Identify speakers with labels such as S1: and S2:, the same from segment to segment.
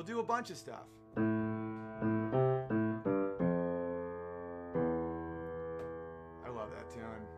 S1: We'll do a bunch of stuff. I love that tune.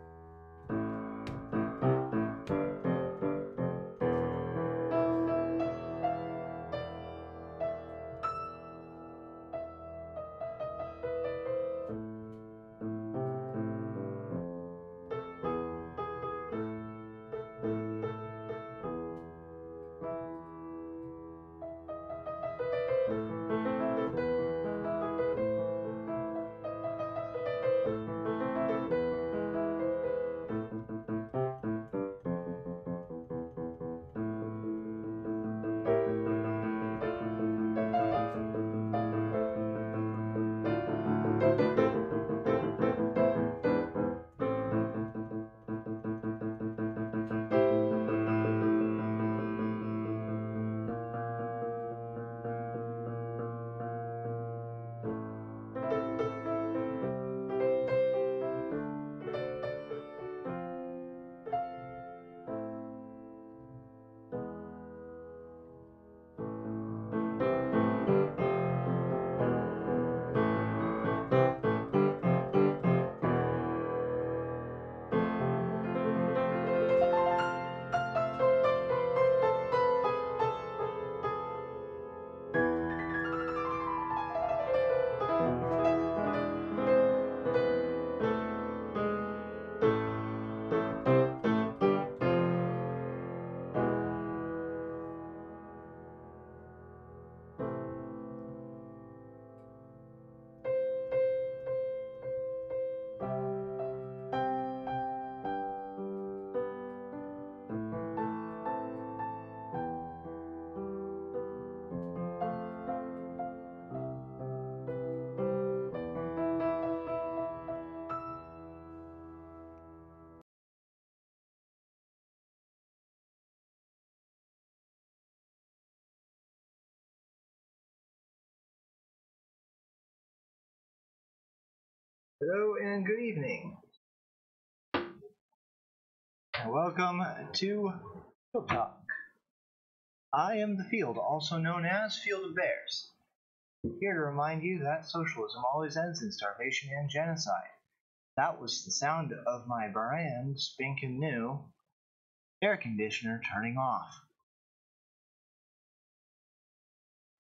S2: Hello and good evening, and welcome to Field Talk. I am the Field, also known as Field of Bears, here to remind you that socialism always ends in starvation and genocide. That was the sound of my brand spanking new air conditioner turning off.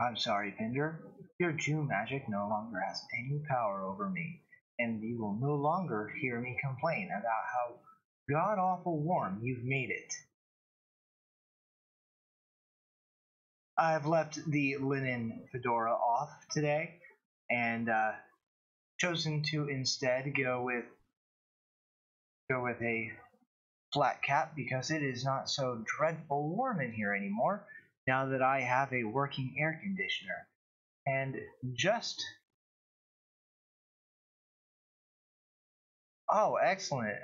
S2: I'm sorry, Pinder. Your Jew magic no longer has any power over me, and you will no longer hear me complain about how god-awful warm you've made it. I've left the linen fedora off today and chosen to instead go with a flat cap because it is not so dreadful warm in here anymore now that I have a working air conditioner. And just oh, excellent,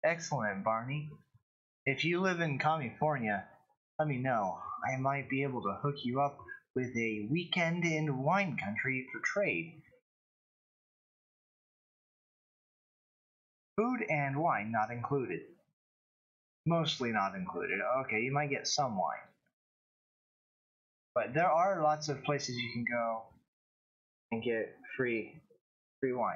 S2: excellent, Barney. If you live in California, let me know. I might be able to hook you up with a weekend in wine country for trade. Food and wine not included. Mostly not included. Okay, you might get some wine. But there are lots of places you can go and get free wine.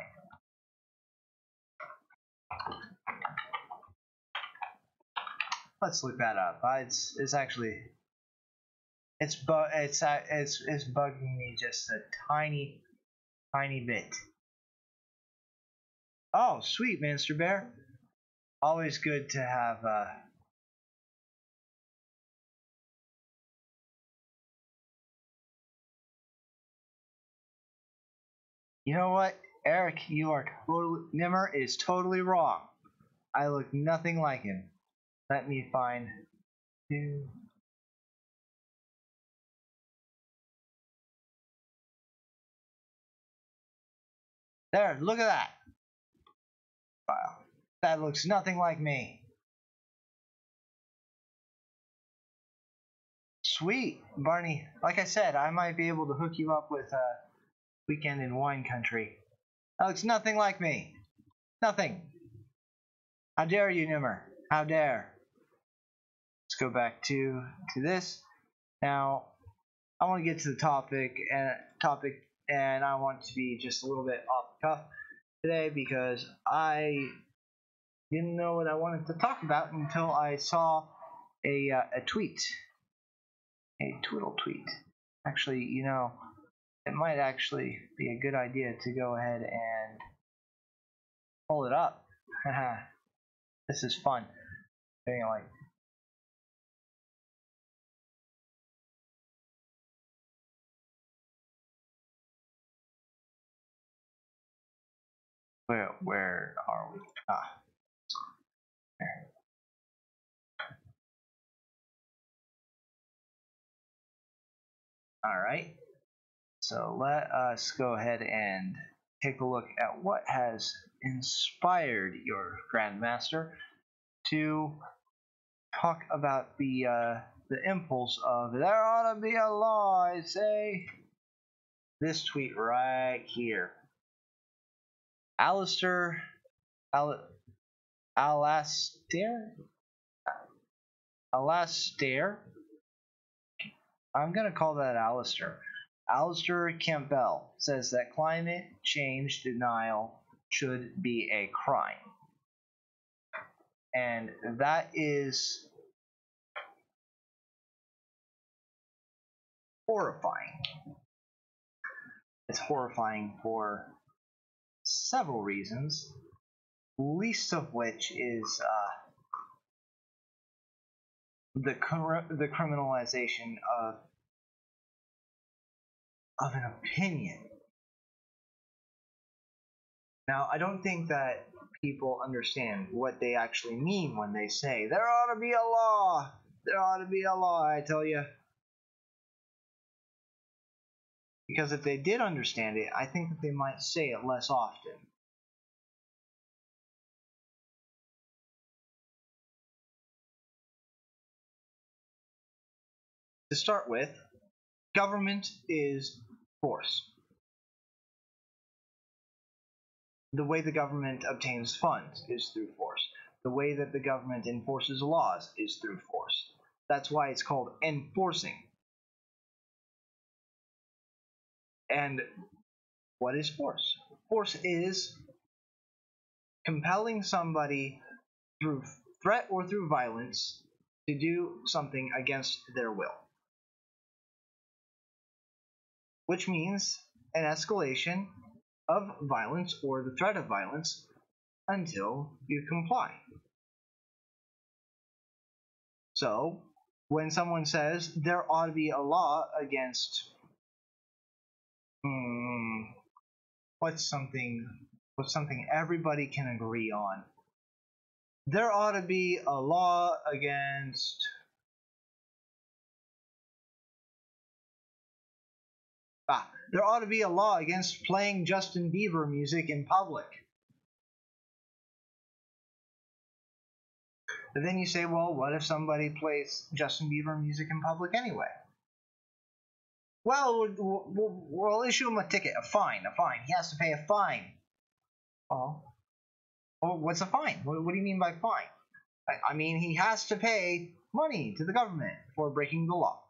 S2: Let's look that up. It's actually it's bugging me just a tiny bit. Oh, sweet, Mr. Bear. Always good to have You know what, Eric? Nimmer is totally wrong. I look nothing like him. Let me find you. There, look at that. Wow, that looks nothing like me. Sweet, Barney. Like I said, I might be able to hook you up with a weekend in wine country. That looks nothing like me. Nothing. How dare you, Nimmer? How dare? Let's go back to this. Now, I want to get to the topic, and I want to be just a little bit off the cuff today because I didn't know what I wanted to talk about until I saw a tweet, a twiddle tweet. Actually, it might actually be a good idea to go ahead and pull it up. This is fun. Anyway. Where are we? There. All right. So let us go ahead and take a look at what has inspired your Grandmaster to talk about the impulse of there ought to be a law. I say this tweet right here. Alistair I'm going to call that Alistair. Alistair Campbell says that climate change denial should be a crime. And that is horrifying. It's horrifying for several reasons, least of which is the criminalization of an opinion. Now, I don't think that people understand what they actually mean when they say there ought to be a law. There ought to be a law, I tell you. Because if they did understand it, I think that they might say it less often. To start with, government is force. The way the government obtains funds is through force. The way that the government enforces laws is through force. That's why it's called enforcing. And what is force? Force is compelling somebody through threat or through violence to do something against their will. Which means an escalation of violence or the threat of violence until you comply. So, when someone says there ought to be a law against what's something everybody can agree on? There ought to be a law against there ought to be a law against playing Justin Bieber music in public. But then you say, well, what if somebody plays Justin Bieber music in public anyway? Well, we'll issue him a ticket, a fine. He has to pay a fine. Oh, well, what's a fine? What do you mean by fine? I mean, he has to pay money to the government for breaking the law.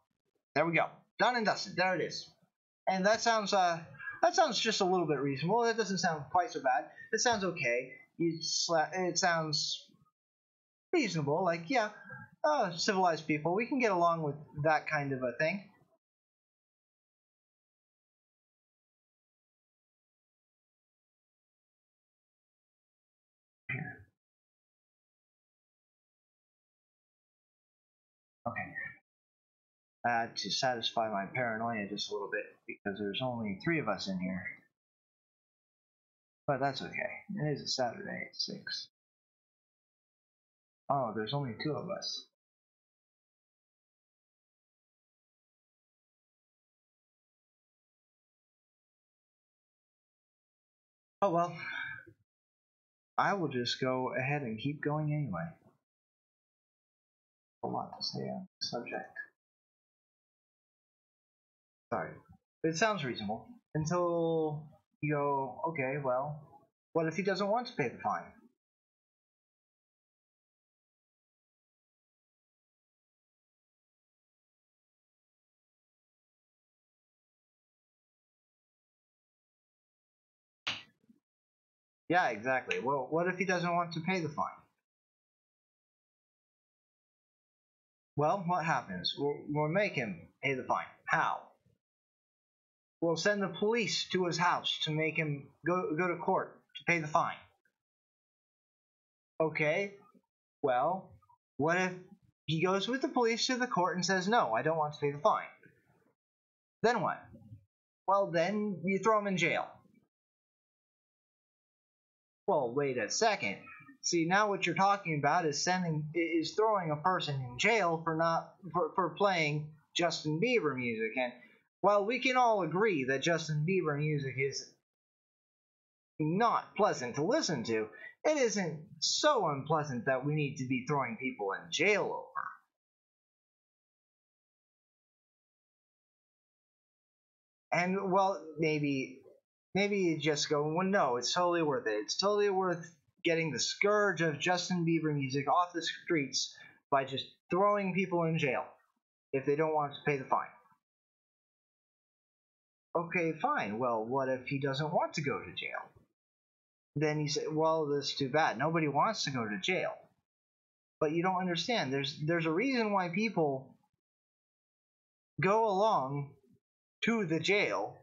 S2: There we go. Done and dusted. There it is. And that sounds just a little bit reasonable. That doesn't sound quite so bad. It sounds okay. It sounds reasonable. Like, yeah, civilized people, we can get along with that kind of a thing. Okay. To satisfy my paranoia just a little bit, because there's only 3 of us in here. But that's okay. It is a Saturday at 6. Oh, there's only 2 of us. Oh well. I will just go ahead and keep going anyway. A lot to say on the subject. Sorry. It sounds reasonable. Until you go, okay, well, what if he doesn't want to pay the fine? Yeah, exactly. Well, what if he doesn't want to pay the fine? Well, what happens? We'll make him pay the fine. How? We'll send the police to his house to make him go to court to pay the fine. Okay, well, what if he goes with the police to the court and says, no, I don't want to pay the fine? Then what? Well, then you throw him in jail. Well, wait a second. See, now what you're talking about is throwing a person in jail for playing Justin Bieber music. And while we can all agree that Justin Bieber music is not pleasant to listen to, it isn't so unpleasant that we need to be throwing people in jail over. And well, maybe you just go, well, no, it's totally worth it. It's totally worth getting the scourge of Justin Bieber music off the streets by just throwing people in jail if they don't want to pay the fine. Okay, fine. Well, what if he doesn't want to go to jail? Then you say, well, that's too bad. Nobody wants to go to jail. But you don't understand. There's a reason why people go along to the jail,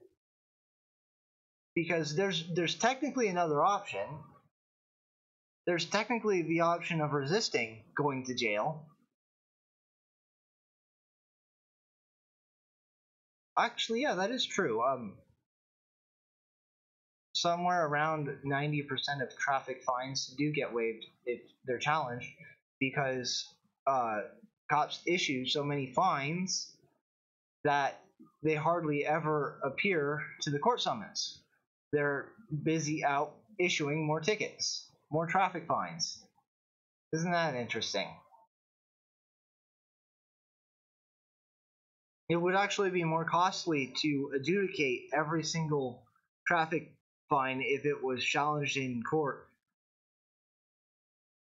S2: because there's technically another option. There's technically the option of resisting going to jail. Actually, yeah, that is true. Somewhere around 90% of traffic fines do get waived if they're challenged, because cops issue so many fines that they hardly ever appear to the court summons. They're busy out issuing more tickets, more traffic fines. Isn't that interesting? It would actually be more costly to adjudicate every single traffic fine if it was challenged in court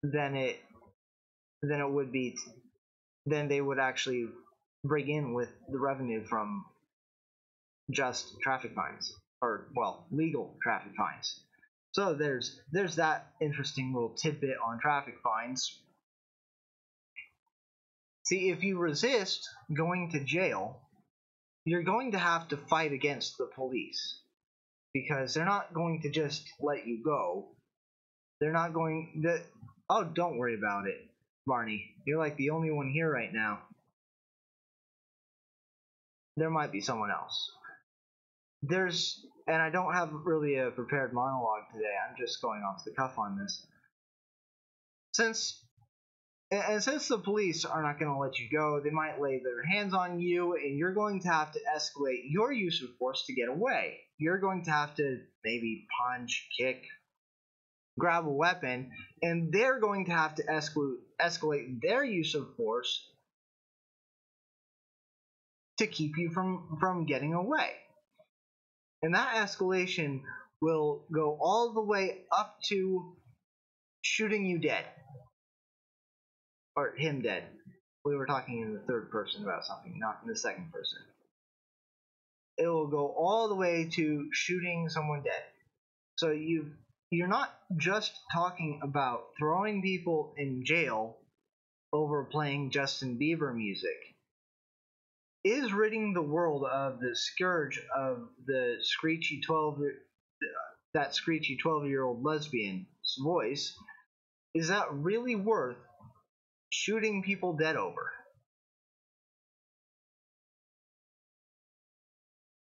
S2: than it would be. Then they would actually bring in with the revenue from just traffic fines, or well, legal traffic fines. So there's that interesting little tidbit on traffic fines. See, if you resist going to jail, you're going to have to fight against the police, because they're not going to just let you go. They're not going to... Oh, don't worry about it, Barney. You're like the only one here right now. There might be someone else. And I don't have really a prepared monologue today. I'm just going off the cuff on this. Since the police are not going to let you go, they might lay their hands on you, and you're going to have to escalate your use of force to get away. You're going to have to maybe punch, kick, grab a weapon, and they're going to have to escalate their use of force to keep you from getting away. And that escalation will go all the way up to shooting you dead. Or him dead. We were talking in the third person about something, not in the second person. It will go all the way to shooting someone dead. So you're not just talking about throwing people in jail over playing Justin Bieber music. It is ridding the world of the scourge of the screechy 12-year-old lesbian's voice. Is that really worth shooting people dead over?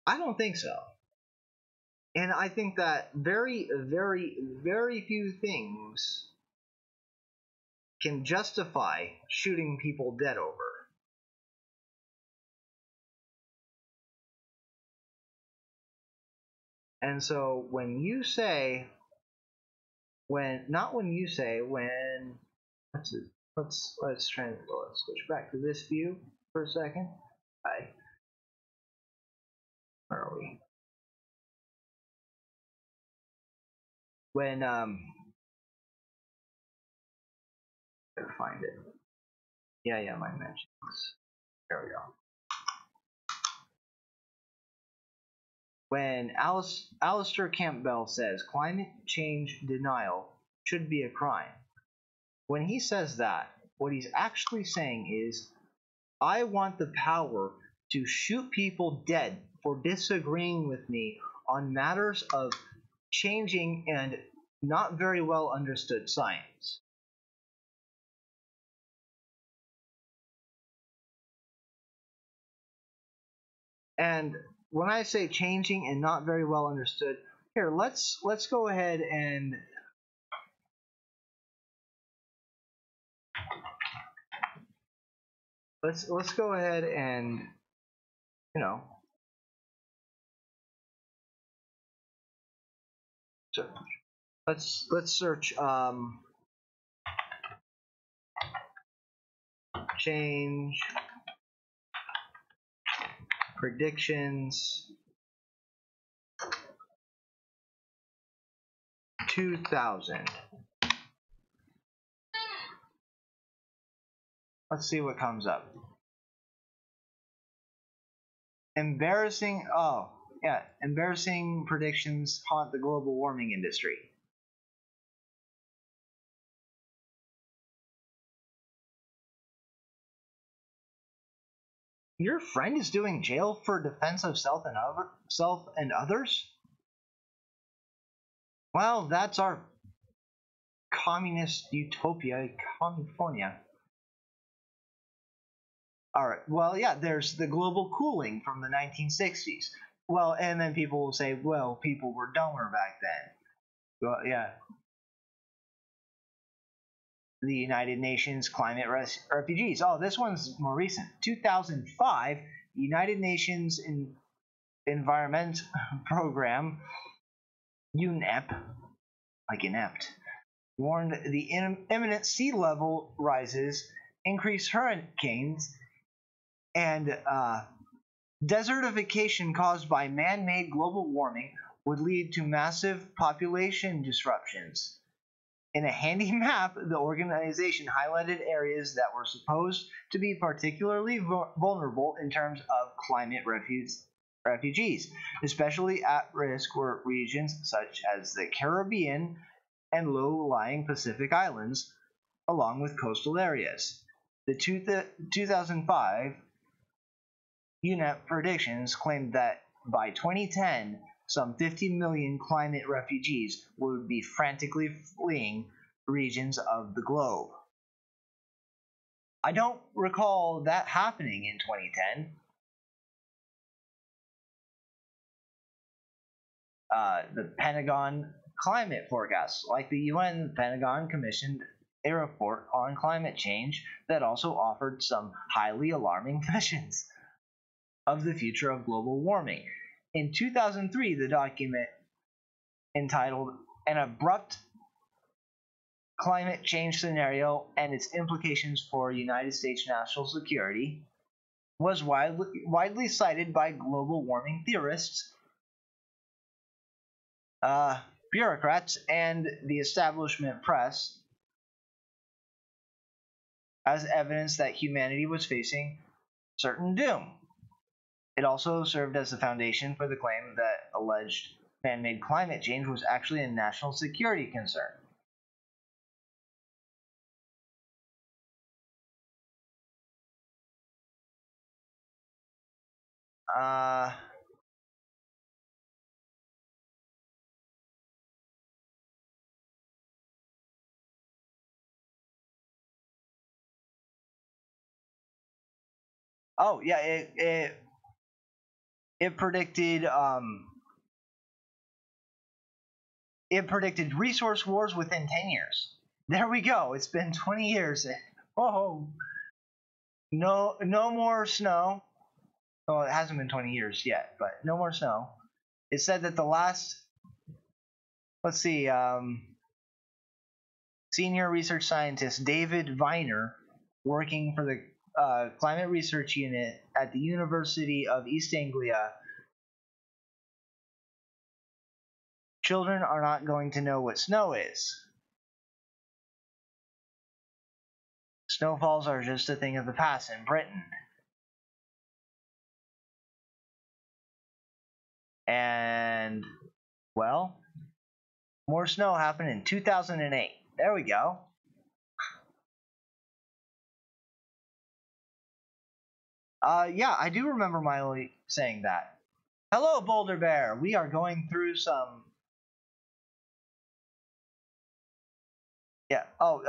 S2: I don't think so. And I think that very, very, very few things can justify shooting people dead over. And so when let's switch back to this view for a second. Where are we? Gotta find it. Yeah, my mentions. There we go. when Alistair Campbell says climate change denial should be a crime. When he says that, what he's actually saying is, I want the power to shoot people dead for disagreeing with me on matters of changing and not very well understood science. And when I say changing and not very well understood, here let's go ahead and let's go ahead and you know search. Let's search change predictions 2000. Let's see what comes up. Embarrassing predictions haunt the global warming industry. Your friend is doing jail for defense of self and others? Well, that's our communist utopia, California. Alright, well, yeah, there's the global cooling from the 1960s. Well, and then people will say, well, people were dumber back then. Well, yeah. The United Nations Climate Refugees. Oh, this one's more recent. 2005, the United Nations Environment Program, UNEP, like inept, warned the imminent sea level rises, increased hurricanes, and desertification caused by man-made global warming would lead to massive population disruptions. In a handy map, the organization highlighted areas that were supposed to be particularly vulnerable in terms of climate refugees. Especially at risk were regions such as the Caribbean and low-lying Pacific Islands, along with coastal areas. The 2005 UNEP predictions claimed that by 2010, some 50 million climate refugees would be frantically fleeing regions of the globe. I don't recall that happening in 2010. The Pentagon climate forecast. Like the UN, the Pentagon commissioned a report on climate change that also offered some highly alarming visions of the future of global warming. In 2003, the document entitled An Abrupt Climate Change Scenario and Its Implications for United States National Security was widely cited by global warming theorists, bureaucrats, and the establishment press as evidence that humanity was facing certain doom. It also served as the foundation for the claim that alleged man-made climate change was actually a national security concern. Oh yeah, it predicted resource wars within 10 years. There we go. It's been 20 years. Oh, no more snow. Well, it hasn't been 20 years yet, but no more snow. It said that the last, let's see, senior research scientist David Viner, working for the Climate Research Unit at the University of East Anglia, children are not going to know what snow is. Snowfalls are just a thing of the past in Britain. And, well, more snow happened in 2008. There we go. Yeah, I do remember Miley saying that. Hello, Boulder Bear. We are going through some. Yeah. Oh,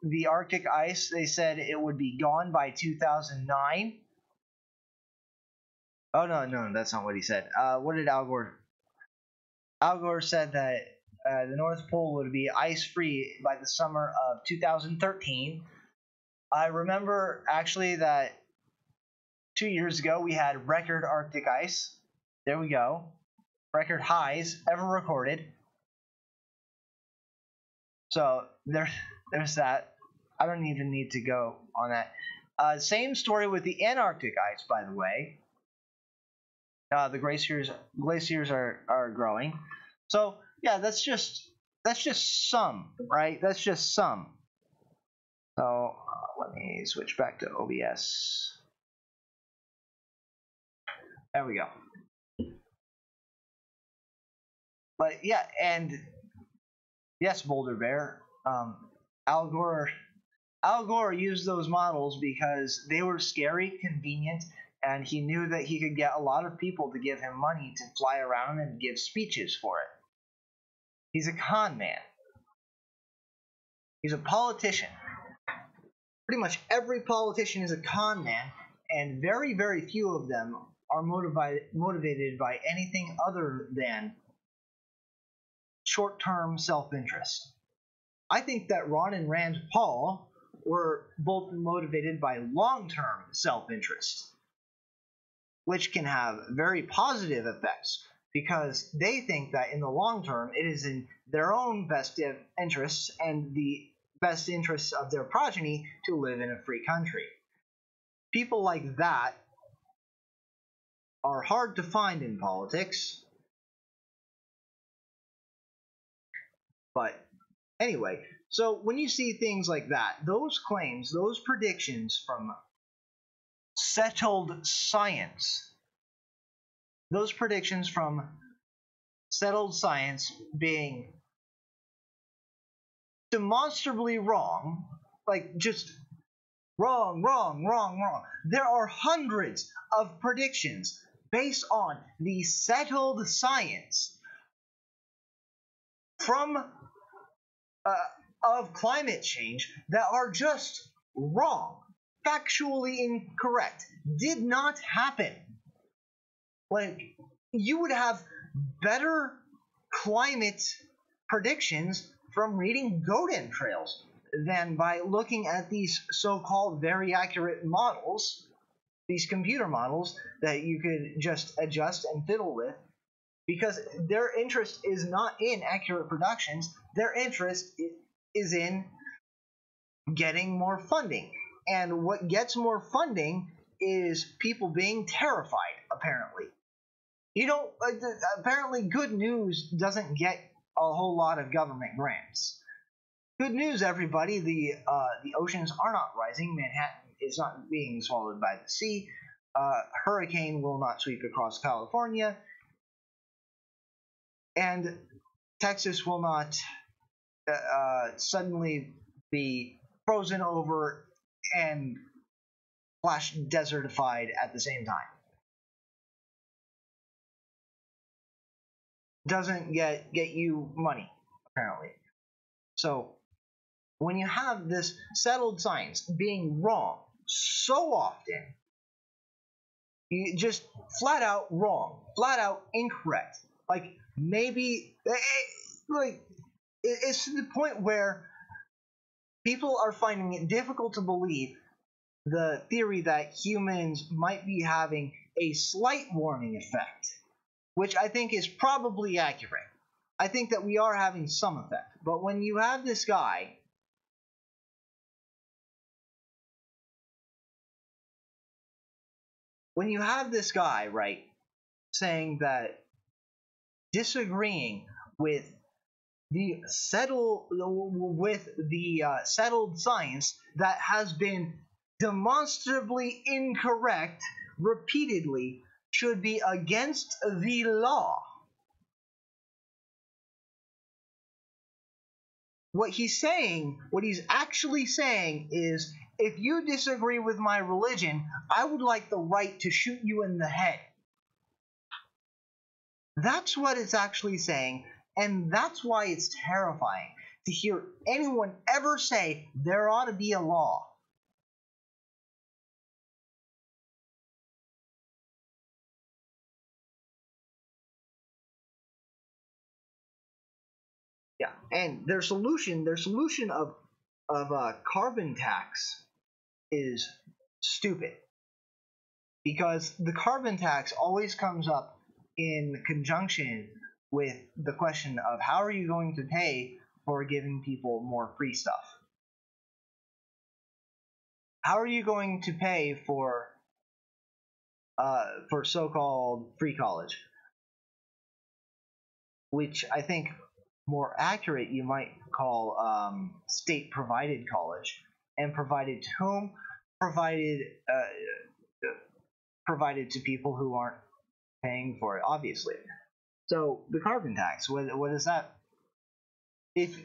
S2: the Arctic ice. They said it would be gone by 2009. Oh no, that's not what he said. What did Al Gore? Al Gore said that the North Pole would be ice-free by the summer of 2013. I remember actually that 2 years ago we had record Arctic ice. There we go. Record highs ever recorded. So there's that. I don't even need to go on that. Same story with the Antarctic ice, by the way. The glaciers are growing. So yeah, that's just some, right? That's just some. So let me switch back to OBS. There we go. But yeah, and yes, Boulder Bear. Al Gore used those models because they were scary, convenient, and he knew that he could get a lot of people to give him money to fly around and give speeches for it. He's a con man. He's a politician. Pretty much every politician is a con man, and very, very few of them are motivated by anything other than short-term self-interest. I think that Ron and Rand Paul were both motivated by long-term self-interest, which can have very positive effects because they think that in the long term it is in their own best interests and the best interests of their progeny to live in a free country. People like that are hard to find in politics. But anyway, so when you see things like that, those claims, those predictions from settled science, those predictions from settled science being demonstrably wrong, like just wrong. There are hundreds of predictions based on the settled science from of climate change that are just wrong, factually incorrect, did not happen. Like, you would have better climate predictions from reading goat entrails than by looking at these so-called very accurate models, these computer models that you could just adjust and fiddle with, because their interest is not in accurate predictions. Their interest is in getting more funding. And what gets more funding is people being terrified, apparently. Apparently good news doesn't get a whole lot of government grants. Good news, everybody, the oceans are not rising. Manhattan is not being swallowed by the sea. Hurricane will not sweep across California. And Texas will not suddenly be frozen over and flash desertified at the same time. Doesn't get you money, apparently. So when you have this settled science being wrong so often, you just flat out wrong, flat out incorrect. Like, maybe, it's to the point where people are finding it difficult to believe the theory that humans might be having a slight warming effect, which I think is probably accurate. I think that we are having some effect. But when you have this guy right, saying that disagreeing with the settled science that has been demonstrably incorrect repeatedly should be against the law. What he's actually saying is, if you disagree with my religion, I would like the right to shoot you in the head. That's what it's actually saying, and that's why it's terrifying to hear anyone ever say there ought to be a law. Yeah, and their solution of a carbon tax is stupid, because the carbon tax always comes up in conjunction with the question of how are you going to pay for giving people more free stuff? How are you going to pay for so-called free college? Which I think more accurate you might call state-provided college. And provided to whom? Provided to people who aren't paying for it, obviously. So the carbon tax, what is that? If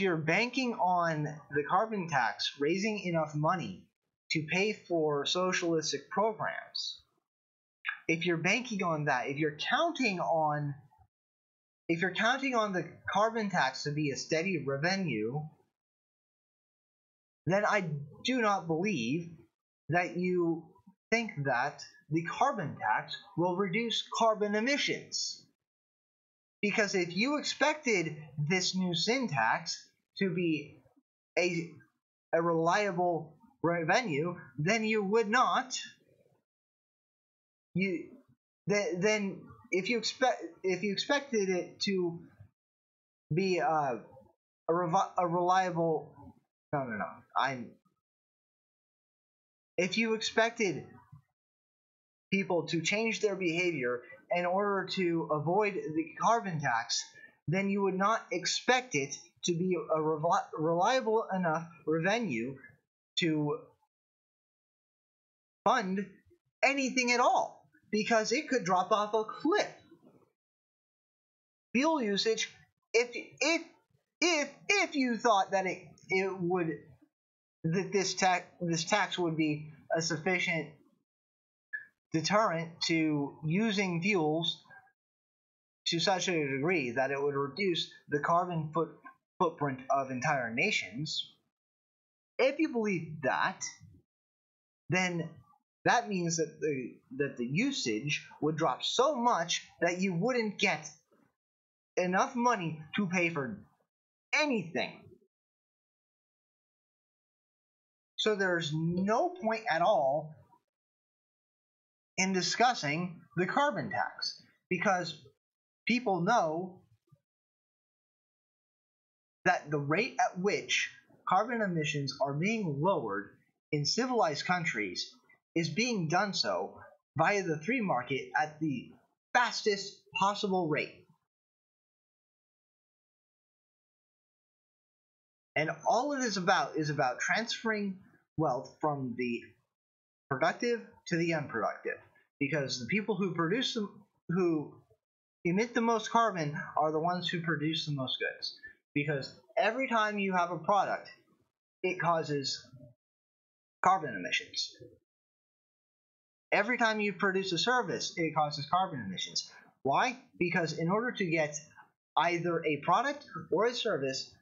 S2: you're banking on the carbon tax raising enough money to pay for socialistic programs, if you're banking on that, if you're counting on the carbon tax to be a steady revenue, then I do not believe that you think that the carbon tax will reduce carbon emissions. Because if you expected this new sin tax to be a reliable revenue, then you would not. Then if you expected it to be a reliable, if you expected people to change their behavior in order to avoid the carbon tax, then you would not expect it to be a reliable enough revenue to fund anything at all, because it could drop off a cliff. Fuel usage, if you thought that this tax would be a sufficient deterrent to using fuels to such a degree that it would reduce the carbon footprint of entire nations, if you believe that, then that means that the usage would drop so much that you wouldn't get enough money to pay for anything. So there's no point at all in discussing the carbon tax, because people know that the rate at which carbon emissions are being lowered in civilized countries is being done so via the free market at the fastest possible rate. And all it is about transferring wealth from the productive to the unproductive, because the people who emit the most carbon are the ones who produce the most goods. Because every time you have a product, it causes carbon emissions. Every time you produce a service, it causes carbon emissions. Why? Because in order to get either a product or a service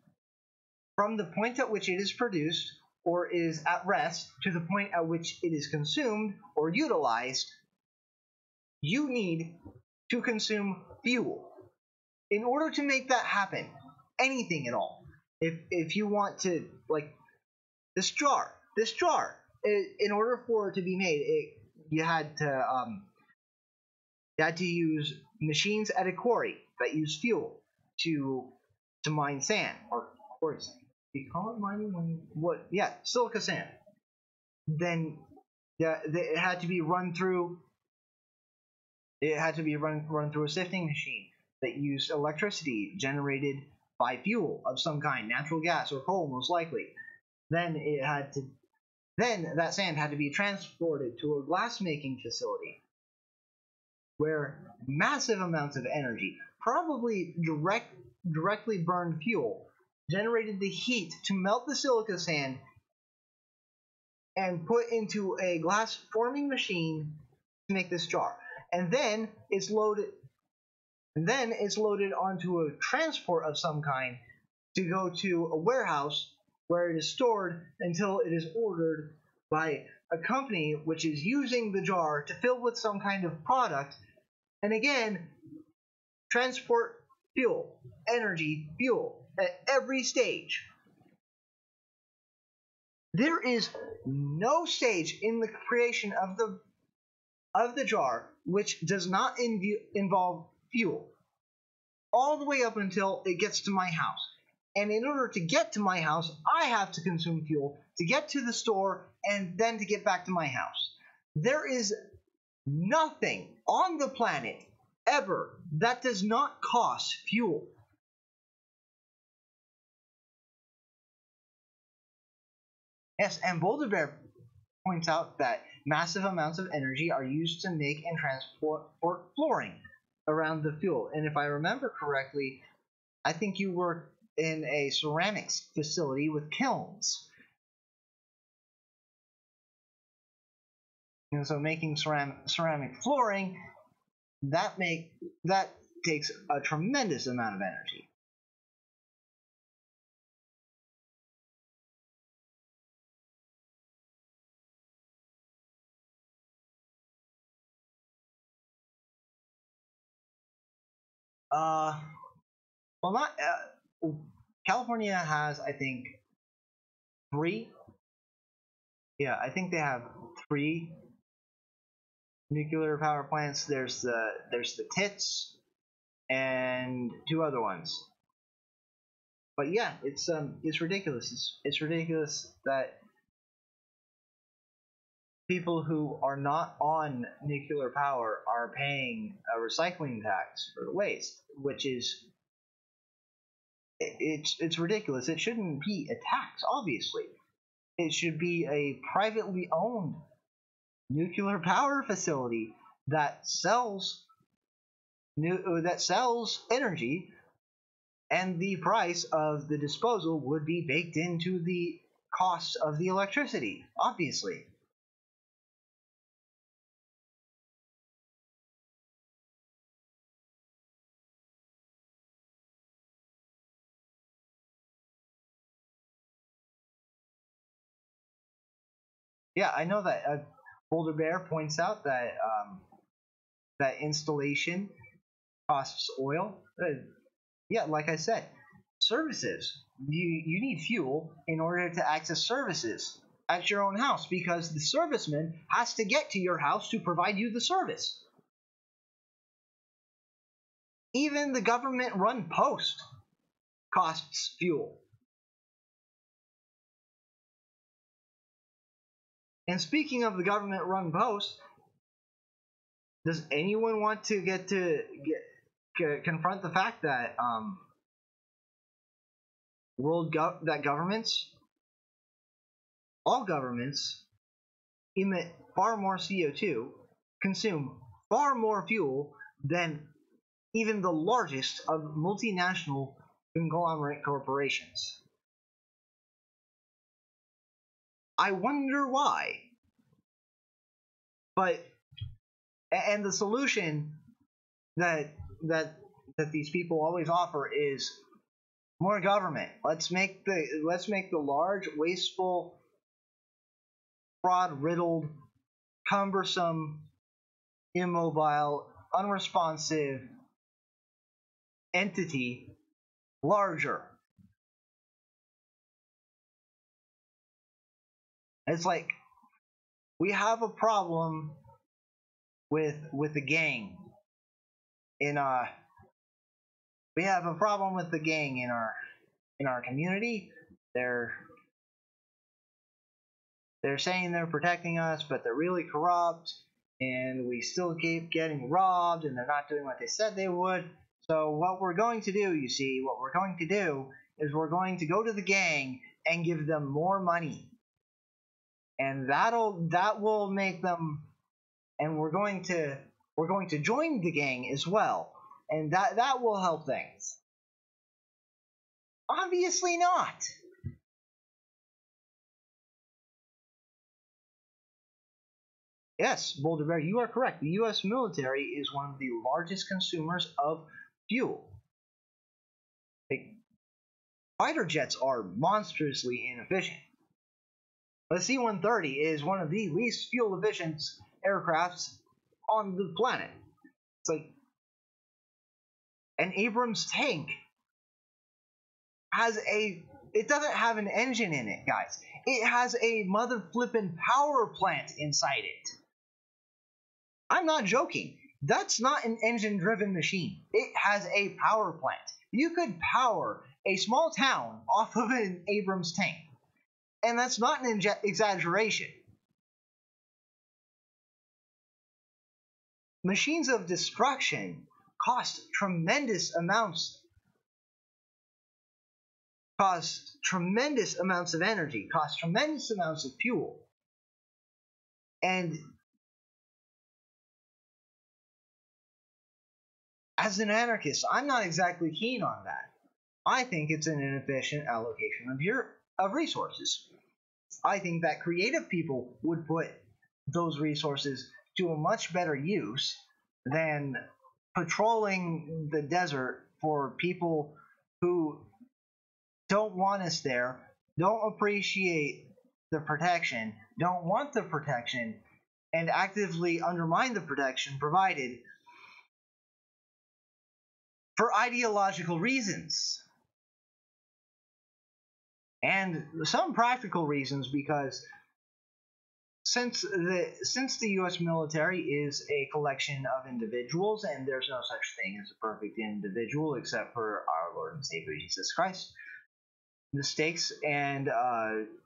S2: from the point at which it is produced or is at rest to the point at which it is consumed or utilized, you need to consume fuel. In order to make that happen, anything at all, if you want to, like this jar, in order for it to be made, you had to use machines at a quarry that use fuel to mine sand, or quarries. Do you call it mining when what? Yeah, silica sand. Then it had to be run through. It had to be run through a sifting machine that used electricity generated by fuel of some kind, natural gas or coal, most likely. Then it had to Then that sand had to be transported to a glass-making facility where massive amounts of energy, probably directly burned fuel, generated the heat to melt the silica sand and put into a glass forming machine to make this jar. And then it's loaded onto a transport of some kind to go to a warehouse where it is stored until it is ordered by a company which is using the jar to fill with some kind of product. And again, transport fuel, energy, fuel at every stage. There is no stage in the creation of the jar which does not involve fuel, all the way up until it gets to my house. And in order to get to my house, I have to consume fuel to get to the store and then to get back to my house. There is nothing on the planet ever that does not cost fuel. Yes, and Boulder Bear points out that massive amounts of energy are used to make and transport flooring around the fuel. And if I remember correctly, I think you work in a ceramics facility with kilns. And so making ceramic flooring, that takes a tremendous amount of energy. Well, not California has, I think, 3. Yeah, I think they have 3 nuclear power plants. There's the Tits and 2 other ones. But yeah, it's ridiculous. It's ridiculous that people who are not on nuclear power are paying a recycling tax for the waste, which is it's ridiculous. It shouldn't be a tax, obviously. It should be a privately owned nuclear power facility that sells energy, and the price of the disposal would be baked into the cost of the electricity, obviously. Yeah, I know that Boulder Bear points out that that installation costs oil. Yeah, like I said, services. You need fuel in order to access services at your own house, because the serviceman has to get to your house to provide you the service. Even the government-run post costs fuel. And speaking of the government-run post, does anyone want to confront the fact that all governments emit far more CO2, consume far more fuel than even the largest of multinational conglomerate corporations? I wonder why. And the solution that these people always offer is more government. Let's make the large, wasteful, fraud-riddled, cumbersome, immobile, unresponsive entity larger. It's like we have a problem with the gang in we have a problem with the gang in our community. They're saying they're protecting us, but they're really corrupt, and we still keep getting robbed, and they're not doing what they said they would. So what we're going to do, is we're going to go to the gang and give them more money. and that will make them. And we're going to join the gang as well, and that will help things. Obviously not. Yes, Boulder Bear, you are correct. The U.S. military is one of the largest consumers of fuel. Like, fighter jets are monstrously inefficient. The C-130 is one of the least fuel-efficient aircrafts on the planet. It's like an Abrams tank it doesn't have an engine in it, guys. It has a mother flippin' power plant inside it. I'm not joking. That's not an engine-driven machine. It has a power plant. You could power a small town off of an Abrams tank. And that's not an exaggeration. Machines of destruction cost tremendous amounts of energy, cost tremendous amounts of fuel. And as an anarchist, I'm not exactly keen on that. I think it's an inefficient allocation of resources. I think that creative people would put those resources to a much better use than patrolling the desert for people who don't want us there, don't appreciate the protection, don't want the protection, and actively undermine the protection provided for ideological reasons. And some practical reasons, because since the U.S. military is a collection of individuals, and there's no such thing as a perfect individual except for our Lord and Savior Jesus Christ, mistakes and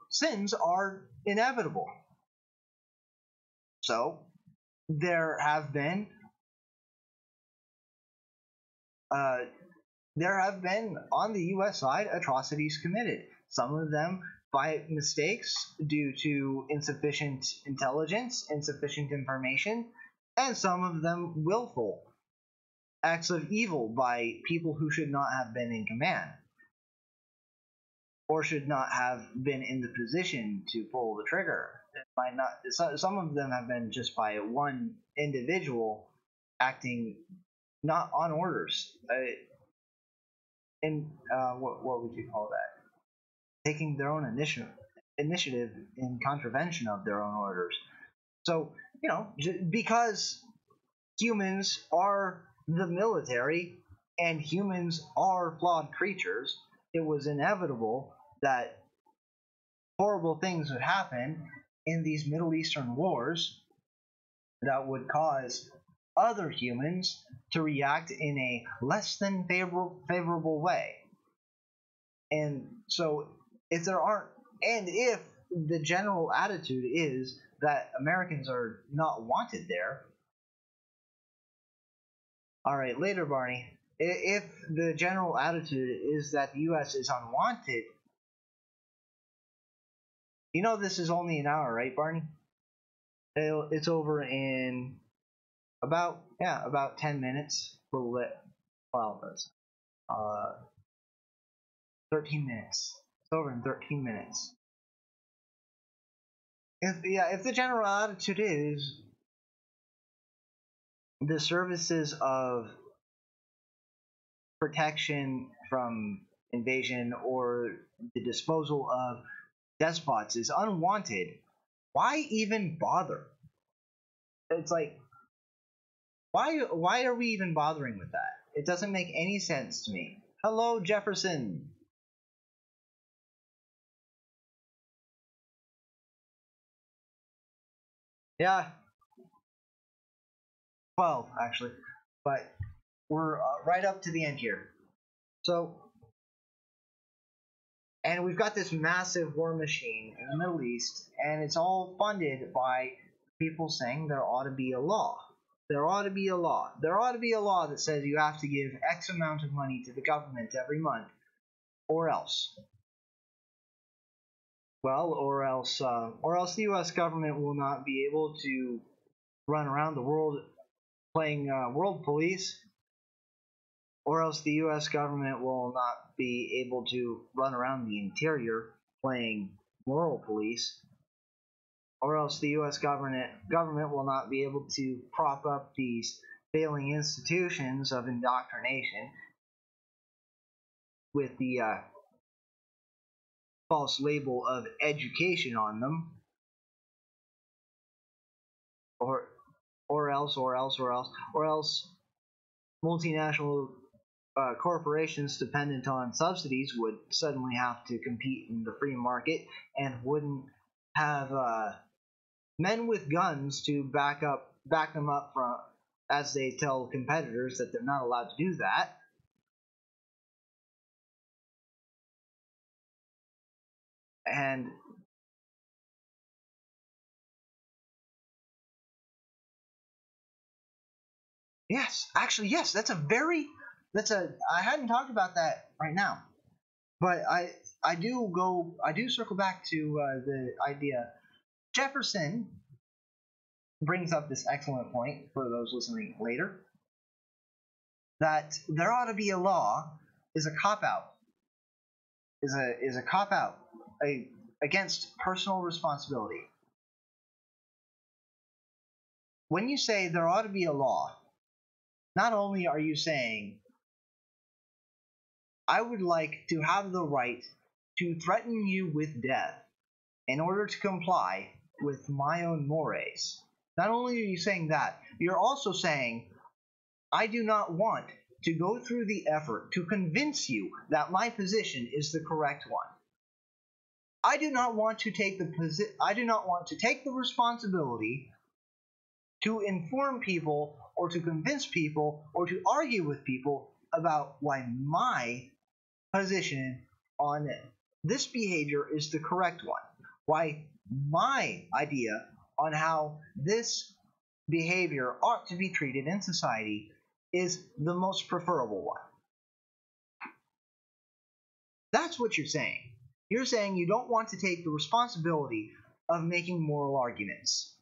S2: sins are inevitable. So there have been on the U.S. side atrocities committed. Some of them by mistakes due to insufficient intelligence, insufficient information, and some of them willful acts of evil by people who should not have been in command, or should not have been in the position to pull the trigger. Some of them have been just by one individual acting not on orders. What would you call that? Taking their own initiative in contravention of their own orders. So, because humans are the military and humans are flawed creatures, it was inevitable that horrible things would happen in these Middle Eastern wars that would cause other humans to react in a less than favorable way. And so if the general attitude is that Americans are not wanted there, all right, later, Barney. If the general attitude is that the U.S. is unwanted, this is only an hour, right, Barney? It's over in about 10 minutes. A little bit. Well, that's 13 minutes. It's over in 13 minutes. If the general attitude is the services of protection from invasion or the disposal of despots is unwanted, why even bother? It's like, why are we even bothering with that? It doesn't make any sense to me. Hello, Jefferson. Yeah. 12, actually. But we're right up to the end here. So, and we've got this massive war machine in the Middle East, and it's all funded by people saying there ought to be a law. There ought to be a law. There ought to be a law that says you have to give X amount of money to the government every month, or else. Well, or else the U.S. government will not be able to run around the world playing world police, or else the U.S. government will not be able to run around the interior playing moral police, or else the U.S. government will not be able to prop up these failing institutions of indoctrination with the false label of education on them, or or else multinational corporations dependent on subsidies would suddenly have to compete in the free market and wouldn't have men with guns to back them up from as they tell competitors that they're not allowed to do that. And yes, actually, yes, that's a I hadn't talked about that right now, but I do circle back to the idea. Jefferson brings up this excellent point for those listening later, that there ought to be a law is a cop out, is a cop out against personal responsibility. When you say there ought to be a law, not only are you saying I would like to have the right to threaten you with death in order to comply with my own mores. Not only are you saying that, you're also saying I do not want to go through the effort to convince you that my position is the correct one. I do not want to take the responsibility to inform people or to convince people or to argue with people about why my position on this behavior is the correct one. Why my idea on how this behavior ought to be treated in society is the most preferable one. That's what you're saying. You're saying you don't want to take the responsibility of making moral arguments.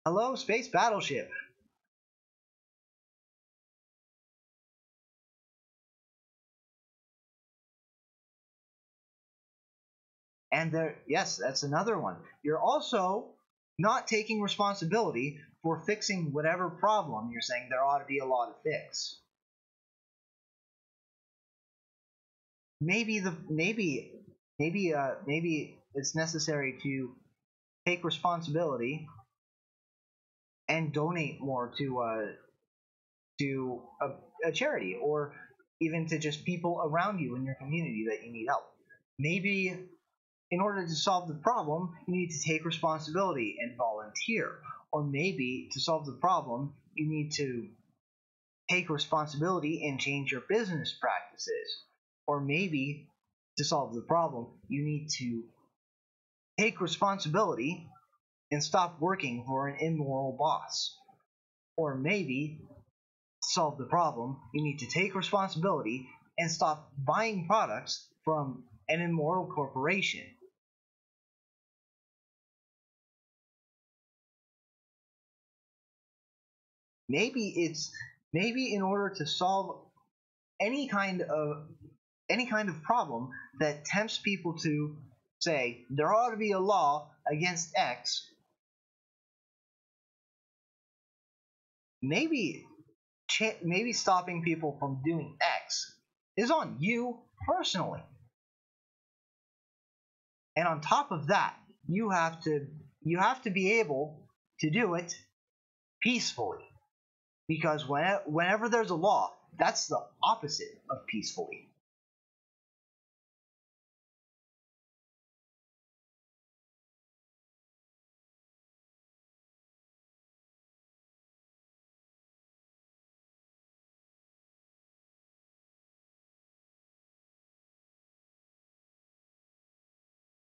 S2: Hello, space battleship. And yes, that's another one. You're also not taking responsibility for fixing whatever problem you're saying there ought to be a law to fix. Maybe it's necessary to take responsibility and donate more to a charity, or even to just people around you in your community that you need help. Maybe in order to solve the problem, you need to take responsibility and volunteer. Or maybe to solve the problem, you need to take responsibility and change your business practices. Or maybe to solve the problem, you need to take responsibility and stop working for an immoral boss. Or maybe to solve the problem, you need to take responsibility and stop buying products from an immoral corporation. Maybe in order to solve any kind of problem that tempts people to say there ought to be a law against X. Maybe stopping people from doing X is on you personally. And on top of that, you have to be able to do it peacefully. Because whenever there's a law, that's the opposite of peacefully.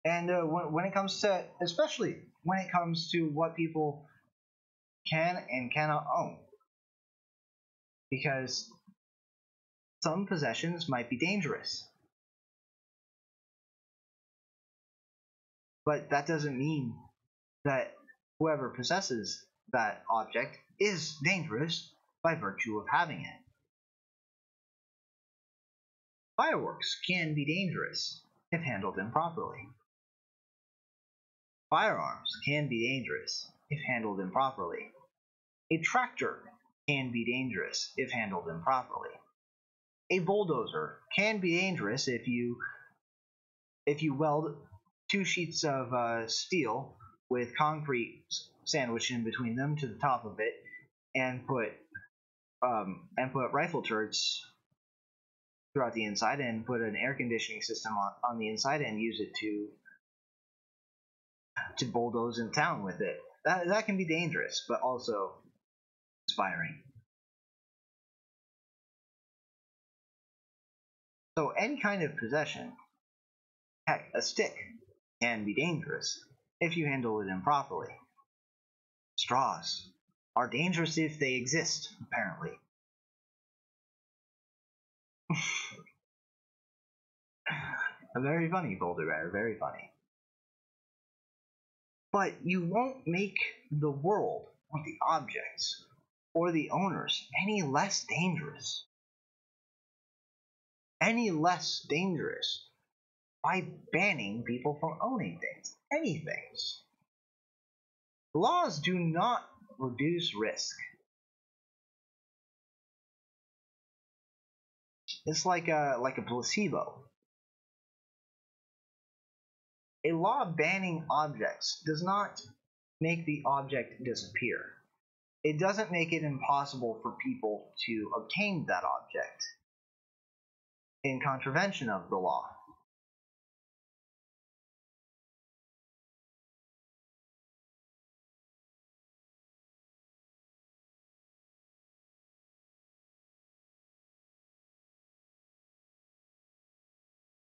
S2: And when it comes to, especially when it comes to what people can and cannot own, because some possessions might be dangerous. but that doesn't mean that whoever possesses that object is dangerous by virtue of having it. Fireworks can be dangerous if handled improperly. Firearms can be dangerous if handled improperly. A tractor can be dangerous if handled improperly. A bulldozer can be dangerous if you weld two sheets of steel with concrete sandwiched in between them to the top of it, and put rifle turrets throughout the inside, and put an air conditioning system on the inside, and use it to bulldoze in town with it. That can be dangerous, but also inspiring. So any kind of possession, heck, a stick, can be dangerous if you handle it improperly. Straws are dangerous if they exist, apparently. Very funny, Boulder Bear, very funny. But you won't make the world, or the objects, or the owners any less dangerous. Any less dangerous by banning people from owning things, any things. Laws do not reduce risk. It's like a placebo. A law banning objects does not make the object disappear. It doesn't make it impossible for people to obtain that object in contravention of the law.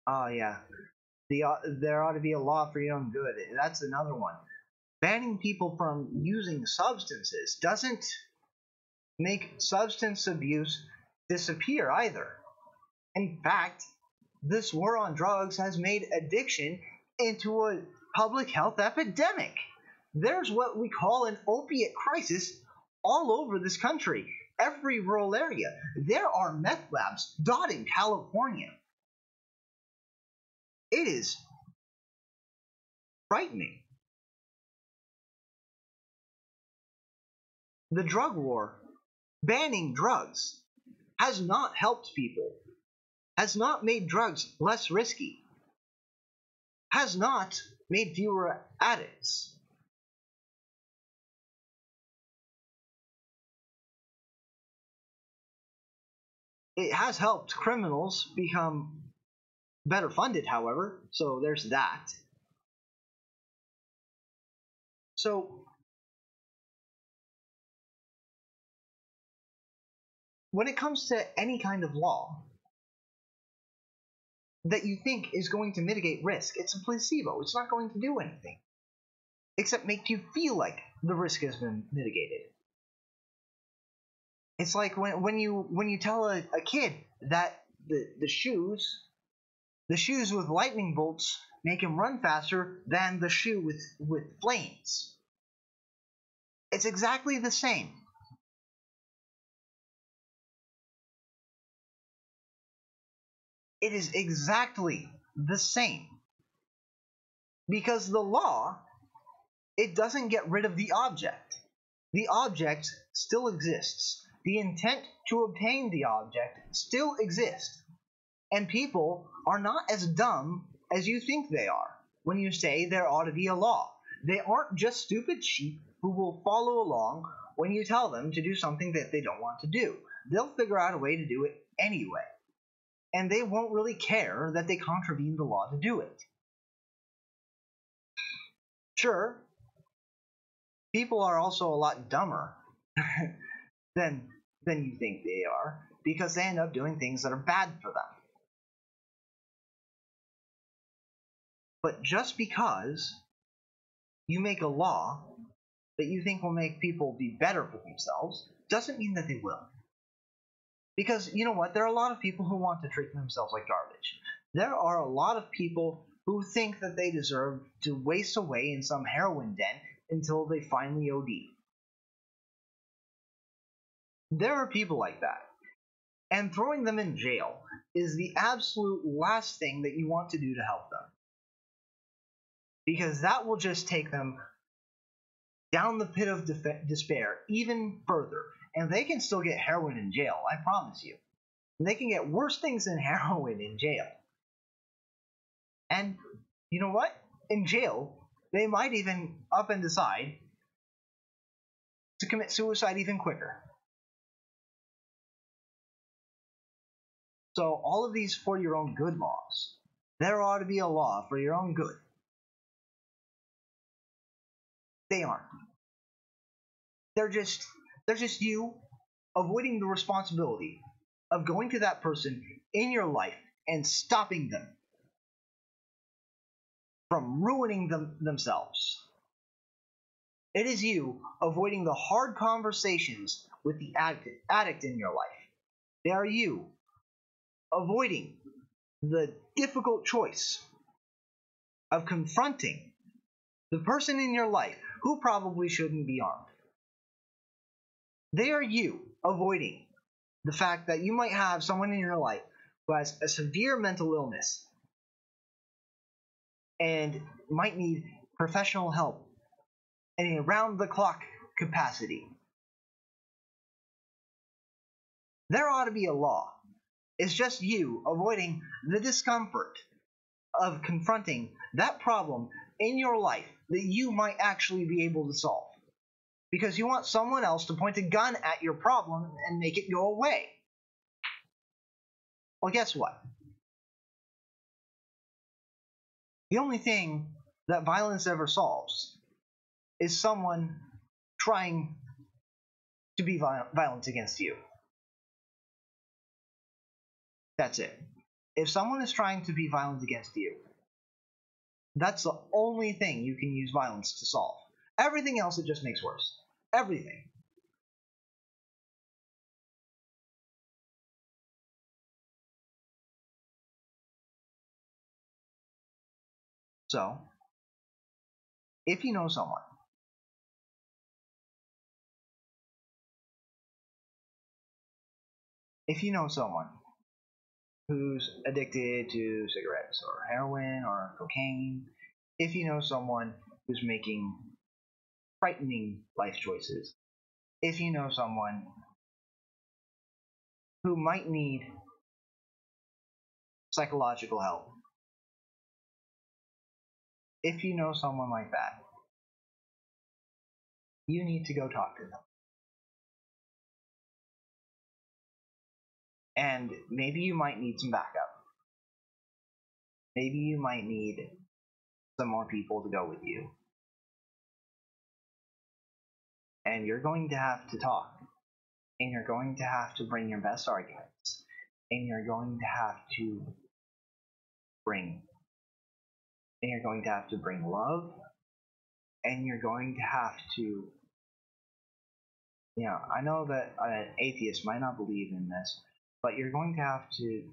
S2: Oh yeah, there ought to be a law for your own good. That's another one. Banning people from using substances doesn't make substance abuse disappear either. In fact, this war on drugs has made addiction into a public health epidemic. There's what we call an opiate crisis all over this country. Every rural area, there are meth labs dotting California. It is frightening. The drug war, banning drugs, has not helped people, has not made drugs less risky, has not made fewer addicts. It has helped criminals become better funded, however, so there's that. So, when it comes to any kind of law that you think is going to mitigate risk, it's a placebo. It's not going to do anything except make you feel like the risk has been mitigated. It's like when you tell a kid that the shoes with lightning bolts make him run faster than the shoe with flames. It's exactly the same. It is exactly the same. Because the law, it doesn't get rid of the object. The object still exists. The intent to obtain the object still exists. And people are not as dumb as you think they are when you say there ought to be a law. They aren't just stupid sheep who will follow along when you tell them to do something that they don't want to do. They'll figure out a way to do it anyway. And they won't really care that they contravene the law to do it. Sure, people are also a lot dumber than you think they are, because they end up doing things that are bad for them. But just because you make a law that you think will make people be better for themselves doesn't mean that they will. Because you know what? There are a lot of people who want to treat themselves like garbage. There are a lot of people who who think that they deserve to waste away in some heroin den until they finally OD. There are people like that, and throwing them in jail is the absolute last thing that you want to do to help them, because that will just take them down the pit of despair even further, and they can still get heroin in jail, I promise you. And they can get worse things than heroin in jail. And you know what? In jail, they might even up and decide to commit suicide even quicker. So all of these for your own good laws. There ought to be a law for your own good. They aren't. They're just you avoiding the responsibility of going to that person in your life and stopping them from ruining themselves. It is you avoiding the hard conversations with the addict in your life. They are you avoiding the difficult choice of confronting the person in your life who probably shouldn't be armed. They are you avoiding the fact that you might have someone in your life who has a severe mental illness and might need professional help in a round-the-clock capacity. There ought to be a law. It's just you avoiding the discomfort of confronting that problem in your life that you might actually be able to solve, because you want someone else to point a gun at your problem and make it go away. Well, guess what? The only thing that violence ever solves is someone trying to be violent against you. That's it. If someone is trying to be violent against you, that's the only thing you can use violence to solve. Everything else, it just makes worse. Everything. So, if you know someone who's addicted to cigarettes or heroin or cocaine, if you know someone who's making frightening life choices, if you know someone who might need psychological help, if you know someone like that, you need to go talk to them. And maybe you might need some backup. Maybe you might need some more people to go with you. And you're going to have to talk. And you're going to have to bring your best arguments. And you're going to have to bring love. And you're going to have to, I know that an atheist might not believe in this, but you're going to have to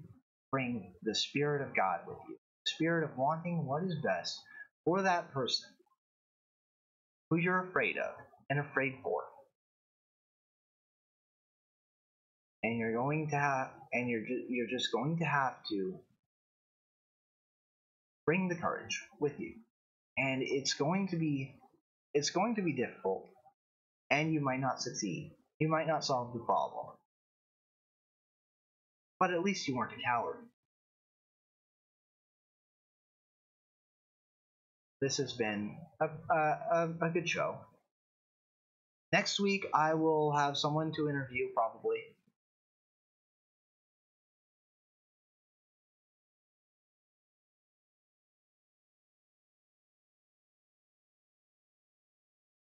S2: bring the Spirit of God with you. The Spirit of wanting what is best for that person who you're afraid of and afraid for. And you're just going to have to bring the courage with you. And it's going to be difficult, and you might not succeed. You might not solve the problem. But at least you weren't a coward. This has been a good show. Next week, I will have someone to interview, probably.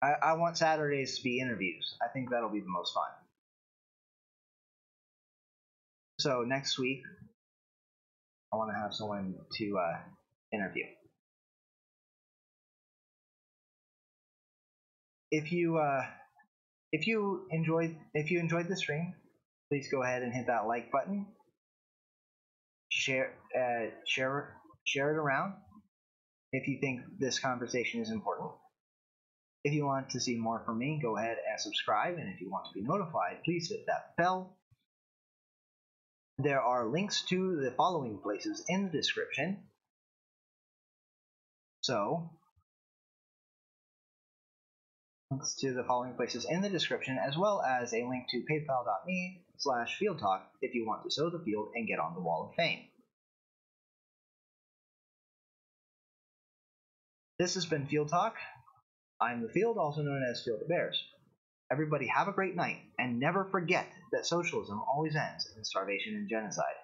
S2: I want Saturdays to be interviews. I think that'll be the most fun. So next week, I want to have someone to interview. If you enjoyed the stream, please go ahead and hit that like button. Share it around. if you think this conversation is important. If you want to see more from me, go ahead and subscribe, and if you want to be notified, please hit that bell. There are links to the following places in the description. So, links to the following places in the description, as well as a link to paypal.me/fieldtalk if you want to sow the field and get on the Wall of Fame. This has been Field Talk. I'm the Field, also known as Field of Bears. Everybody have a great night, and never forget that socialism always ends in starvation and genocide.